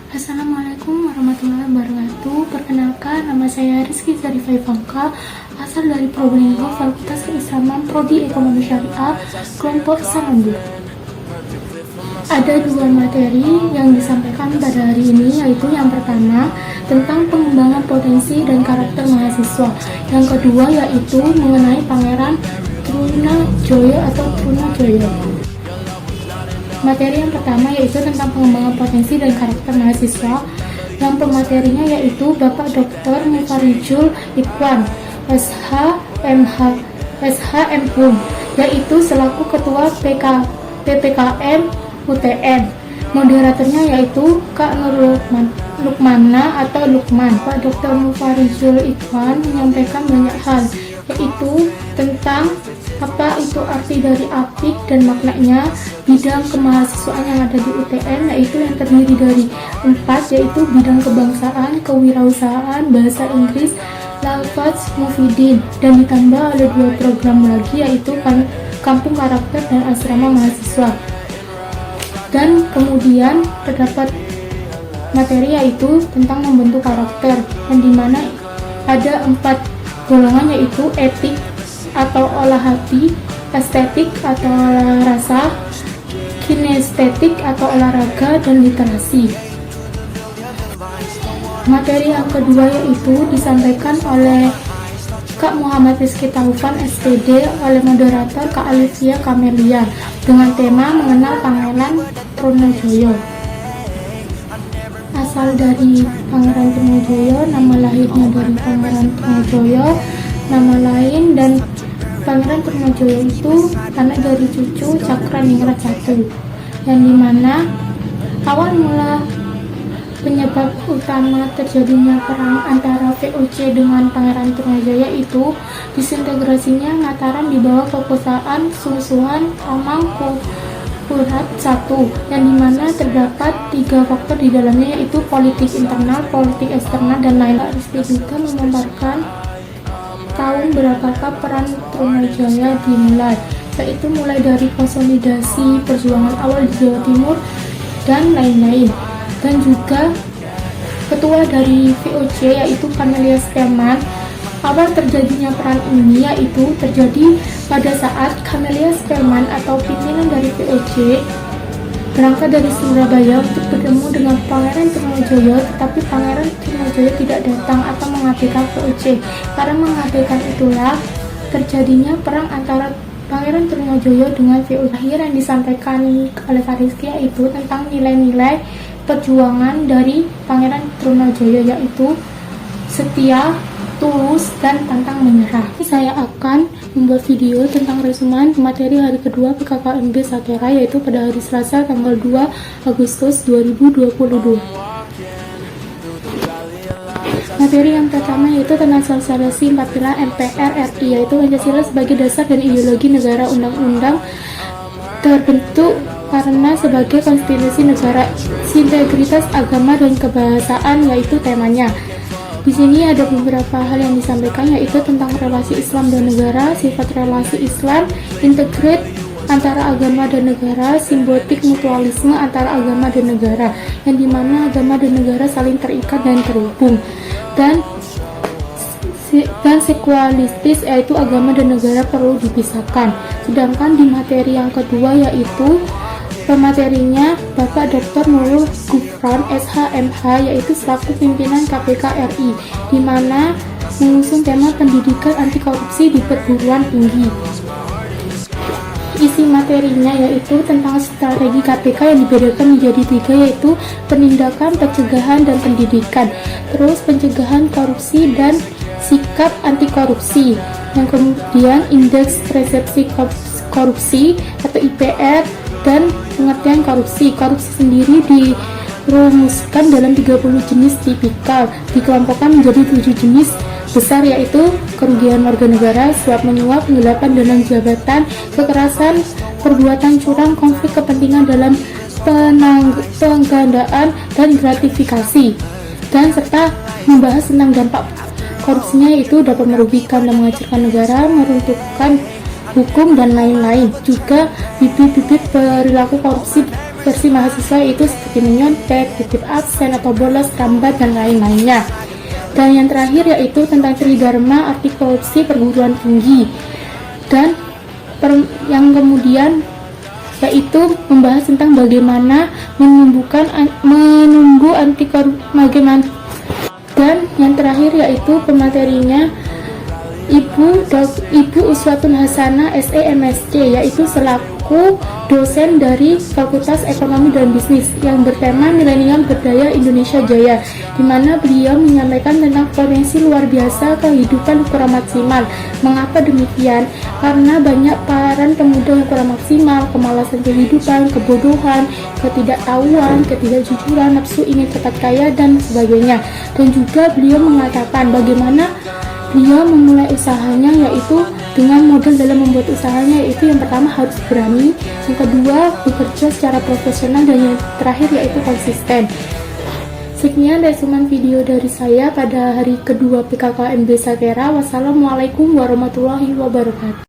Assalamualaikum warahmatullahi wabarakatuh. Perkenalkan, nama saya Rizky Zarifah Ivanka, asal dari Probolinggo, Fakultas Keislaman, Prodi Ekonomi Syariah, kelompok Sanambu. Ada dua materi yang disampaikan pada hari ini, yaitu yang pertama tentang pengembangan potensi dan karakter mahasiswa, yang kedua yaitu mengenai Pangeran Trunojoyo atau Trunojoyo. Materi yang pertama yaitu tentang pengembangan potensi dan karakter mahasiswa, yang pematerinya yaitu Bapak Dr. Mufarijul Ikhwan, SHMHum, yaitu selaku Ketua PPKM UTN. Moderatornya yaitu Kak Nur Lukmana atau Lukman. Pak Dr. Mufarijul Ikhwan menyampaikan banyak hal, yaitu tentang apa itu arti dari apik dan maknanya, bidang kemahasiswaan yang ada di UTN, yaitu yang terdiri dari 4, yaitu bidang kebangsaan, kewirausahaan, bahasa Inggris, lafaz mufidin, dan ditambah oleh 2 program lagi, yaitu kampung karakter dan asrama mahasiswa. Dan kemudian terdapat materi yaitu tentang membentuk karakter, yang dimana ada 4 golongan, yaitu etik atau olah hati, estetik atau olah rasa, kinestetik atau olahraga, dan literasi. Materi yang kedua yaitu disampaikan oleh Kak Muhammad Rizky Taufan SPD oleh moderator Kak Alivia Kamelia dengan tema mengenal Pangeran Trunojoyo. Asal dari Pangeran Trunojoyo, nama lahirnya dari Pangeran Trunojoyo, nama lain, dan Pangeran Trunojoyo itu anak dari cucu Cakraningrat I, yang dimana awal mula penyebab utama terjadinya perang antara VOC dengan Pangeran Trunojoyo itu disintegrasinya Mataram di bawah kekuasaan Sungsuhan Amangkurat I, yang dimana terdapat 3 faktor di dalamnya, yaitu politik internal, politik eksternal, dan lain-lain. Rizky juga memaparkan tahun berapakah peran Trunojoyo dimulai, yaitu mulai dari konsolidasi perjuangan awal di Jawa Timur dan lain-lain. Dan juga ketua dari VOC yaitu Camelia Spelman. Awal terjadinya peran ini yaitu terjadi pada saat Camelia Spelman atau pimpinan dari VOC berangkat dari Surabaya untuk bertemu dengan Pangeran Trunojoyo, tetapi Pangeran Trunojoyo tidak datang atau mengabaikan VOC. Karena mengabaikan itulah terjadinya perang antara Pangeran Trunojoyo dengan VOC. Akhir yang disampaikan oleh Rizky yaitu tentang nilai-nilai perjuangan dari Pangeran Trunojoyo, yaitu setia, tulus, dan pantang menyerah. Saya akan membuat video tentang resumen materi hari kedua PKKMB Sakera, yaitu pada hari Selasa tanggal 2 Agustus 2022. Materi yang pertama yaitu tentang sosialisasi 4 pilar MPR RI, yaitu Pancasila sebagai dasar dan ideologi negara, undang-undang terbentuk karena sebagai konstitusi negara, integritas agama dan kebahasaan, yaitu temanya. Di sini ada beberapa hal yang disampaikan, yaitu tentang relasi Islam dan negara, sifat relasi Islam, integrate antara agama dan negara, simbiotik mutualisme antara agama dan negara, yang dimana agama dan negara saling terikat dan terhubung, dan sekualistis, yaitu agama dan negara perlu dipisahkan. Sedangkan di materi yang kedua yaitu pematerinya Bapak Dr. Nurul Gufron SHMH, yaitu selaku pimpinan KPK RI, di mana mengusung tema pendidikan anti korupsi di perguruan tinggi. Isi materinya yaitu tentang strategi KPK yang dibedakan menjadi 3, yaitu penindakan, pencegahan, dan pendidikan. Terus pencegahan korupsi dan sikap anti korupsi. Yang kemudian indeks persepsi korupsi atau IPR dan pengertian korupsi. Korupsi sendiri dirumuskan dalam 30 jenis tipikal, dikelompokkan menjadi 7 jenis besar, yaitu kerugian warga negara, suap menyuap, penggelapan dana jabatan, kekerasan, perbuatan curang, konflik kepentingan dalam penggandaan dan gratifikasi, dan serta membahas tentang dampak korupsinya, yaitu dapat merugikan dan menghancurkan negara, meruntuhkan hukum, dan lain-lain. Juga bibit-bibit perilaku korupsi versi mahasiswa itu seperti menyontek, titip absen atau bolos, rambat, dan lain-lainnya. Dan yang terakhir yaitu tentang Tridharma arti korupsi perguruan tinggi. Dan yang kemudian yaitu membahas tentang bagaimana menumbuh anti korupsi, bagaimana. Dan yang terakhir yaitu pematerinya Ibu Uswatun Hasanah SE MSc, yaitu selaku dosen dari Fakultas Ekonomi dan Bisnis yang bertema Milenial Berdaya Indonesia Jaya, di mana beliau menyampaikan tentang potensi luar biasa kehidupan kurang maksimal. Mengapa demikian? Karena banyak peran pemuda yang kurang maksimal, kemalasan kehidupan, kebodohan, ketidaktahuan, ketidakjujuran, nafsu ingin cepat kaya, dan sebagainya. Dan juga beliau mengatakan bagaimana beliau memulai usahanya, yaitu dengan modal dalam membuat usahanya, yaitu yang pertama harus berani, yang kedua bekerja secara profesional, dan yang terakhir yaitu konsisten. Sekian resumen video dari saya pada hari kedua PKKMB Sakera. Wassalamualaikum warahmatullahi wabarakatuh.